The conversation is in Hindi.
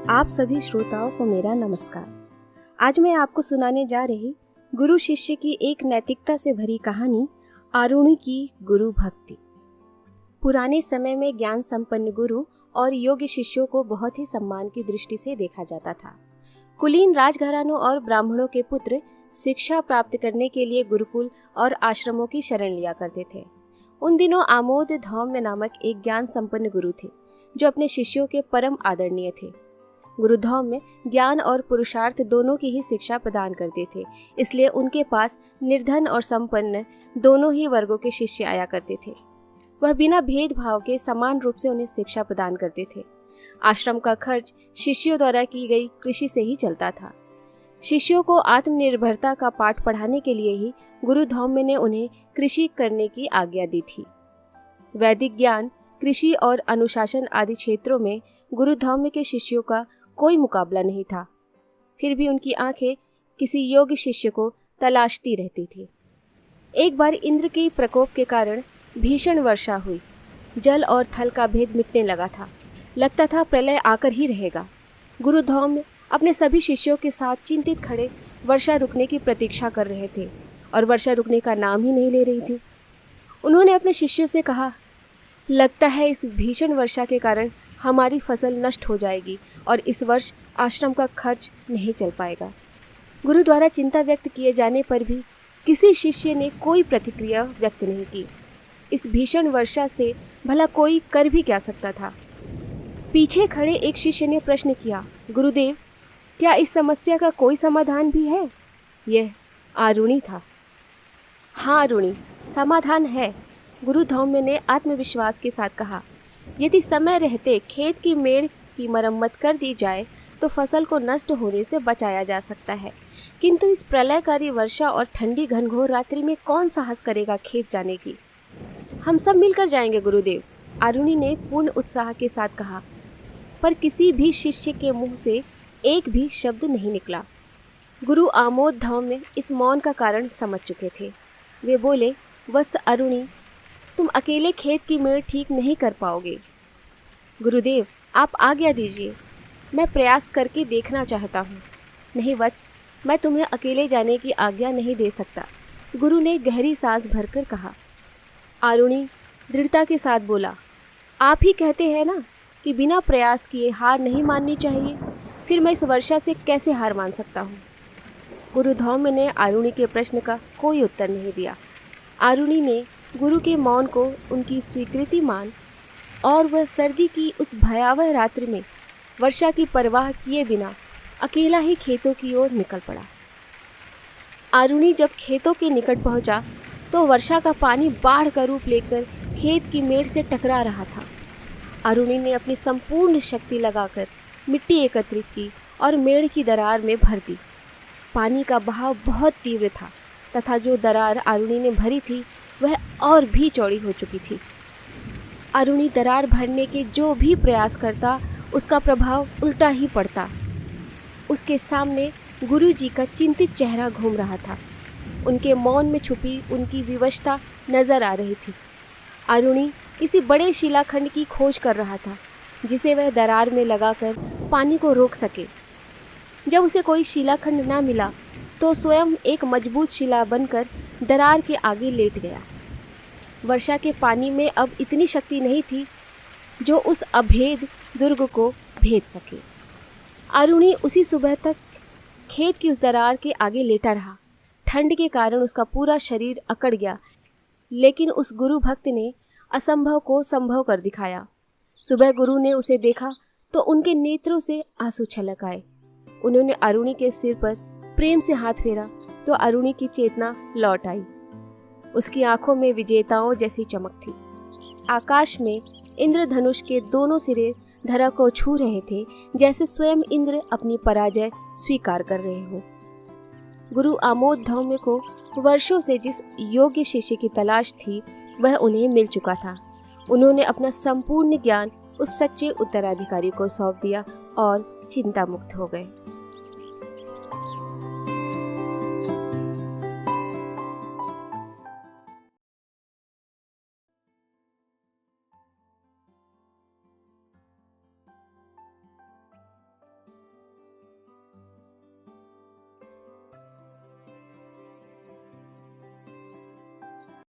आप सभी श्रोताओं को मेरा नमस्कार। आज मैं आपको सुनाने जा रही गुरु शिष्य की एक नैतिकता से भरी कहानी आरुणि की गुरु भक्ति। पुराने समय में ज्ञान संपन्न गुरु और योग्य शिष्यों को बहुत ही सम्मान की दृष्टि से देखा जाता था। कुलीन राजघरानों और ब्राह्मणों के पुत्र शिक्षा प्राप्त करने के लिए गुरुकुल और आश्रमों की शरण लिया करते थे। उन दिनों आमोद धौम्य नामक एक ज्ञान संपन्न गुरु थे जो अपने शिष्यों के परम आदरणीय थे। गुरु धौम्य ज्ञान और पुरुषार्थ दोनों की ही शिक्षा प्रदान करते थे, इसलिए उनके पास निर्धन और संपन्न दोनों ही वर्गों के शिष्य आया करते थे। वह बिना भेदभाव के समान रूप से उन्हें शिक्षा प्रदान करते थे। आश्रम का खर्च शिष्यों द्वारा की गई कृषि से ही चलता था। शिष्यों को आत्मनिर्भरता का पाठ पढ़ाने के लिए ही गुरु धौम्य ने उन्हें कृषि करने की आज्ञा दी थी। वैदिक ज्ञान, कृषि और अनुशासन आदि क्षेत्रों में गुरु धौम्य के शिष्यों का कोई मुकाबला नहीं था। फिर भी उनकी आंखें किसी योग्य शिष्य को तलाशती रहती थी। एक बार इंद्र के प्रकोप के कारण भीषण वर्षा हुई। जल और थल का भेद मिटने लगा था। लगता था प्रलय आकर ही रहेगा। गुरु धौम्य अपने सभी शिष्यों के साथ चिंतित खड़े वर्षा रुकने की प्रतीक्षा कर रहे थे और वर्षा रुकने का नाम ही नहीं ले रही थी। उन्होंने अपने शिष्यों से कहा, लगता है इस भीषण वर्षा के कारण हमारी फसल नष्ट हो जाएगी और इस वर्ष आश्रम का खर्च नहीं चल पाएगा। गुरु द्वारा चिंता व्यक्त किए जाने पर भी किसी शिष्य ने कोई प्रतिक्रिया व्यक्त नहीं की। इस भीषण वर्षा से भला कोई कर भी क्या सकता था। पीछे खड़े एक शिष्य ने प्रश्न किया, गुरुदेव, क्या इस समस्या का कोई समाधान भी है? यह आरुणि था। हाँ आरुणि, समाधान है, गुरु धौम्य ने आत्मविश्वास के साथ कहा। यदि समय रहते खेत की मेड़ की मरम्मत कर दी जाए तो फसल को नष्ट होने से बचाया जा सकता है, किंतु इस प्रलयकारी वर्षा और ठंडी घनघोर रात्रि में कौन साहस करेगा खेत जाने की? हम सब मिलकर जाएंगे गुरुदेव, आरुणि ने पूर्ण उत्साह के साथ कहा। पर किसी भी शिष्य के मुंह से एक भी शब्द नहीं निकला। गुरु आमोद धौम्य इस मौन का कारण समझ चुके थे। वे बोले, वत्स आरुणि, तुम अकेले खेत की मेड़ ठीक नहीं कर पाओगे। गुरुदेव, आप आज्ञा दीजिए, मैं प्रयास करके देखना चाहता हूँ। नहीं वत्स, मैं तुम्हें अकेले जाने की आज्ञा नहीं दे सकता, गुरु ने गहरी सांस भरकर कहा। आरुणि दृढ़ता के साथ बोला, आप ही कहते हैं ना कि बिना प्रयास किए हार नहीं माननी चाहिए, फिर मैं इस वर्षा से कैसे हार मान सकता हूँ? गुरु धौम्य ने आरुणि के प्रश्न का कोई उत्तर नहीं दिया। आरुणि ने गुरु के मौन को उनकी स्वीकृति मान और वह सर्दी की उस भयावह रात्रि में वर्षा की परवाह किए बिना अकेला ही खेतों की ओर निकल पड़ा। आरुणि जब खेतों के निकट पहुंचा तो वर्षा का पानी बाढ़ का रूप लेकर खेत की मेड़ से टकरा रहा था। आरुणि ने अपनी संपूर्ण शक्ति लगाकर मिट्टी एकत्रित की और मेड़ की दरार में भर दी। पानी का बहाव बहुत तीव्र था तथा जो दरार आरुणि ने भरी थी वह और भी चौड़ी हो चुकी थी। आरुणि दरार भरने के जो भी प्रयास करता उसका प्रभाव उल्टा ही पड़ता। उसके सामने गुरु जी का चिंतित चेहरा घूम रहा था। उनके मौन में छुपी उनकी विवशता नजर आ रही थी। आरुणि किसी बड़े शिलाखंड की खोज कर रहा था जिसे वह दरार में लगाकर पानी को रोक सके। जब उसे कोई शिलाखंड ना मिला तो स्वयं एक मजबूत शिला बनकर दरार के आगे लेट गया। वर्षा के पानी में अब इतनी शक्ति नहीं थी जो उस अभेद दुर्ग को भेद सके। आरुणि उसी सुबह तक खेत की उस दरार के आगे लेटा रहा। ठंड के कारण उसका पूरा शरीर अकड़ गया, लेकिन उस गुरु भक्त ने असंभव को संभव कर दिखाया। सुबह गुरु ने उसे देखा तो उनके नेत्रों से आंसू छलक आए। उन्होंने आरुणि के सिर पर प्रेम से हाथ फेरा तो आरुणि की चेतना लौट आई। उसकी आंखों में विजेताओं जैसी चमक थी। आकाश में इंद्रधनुष के दोनों सिरे धरा को छू रहे थे, जैसे स्वयं इंद्र अपनी पराजय स्वीकार कर रहे हो। गुरु आमोद धौम्य को वर्षों से जिस योग्य शिष्य की तलाश थी वह उन्हें मिल चुका था। उन्होंने अपना संपूर्ण ज्ञान उस सच्चे उत्तराधिकारी को सौंप दिया और चिंता मुक्त हो गए।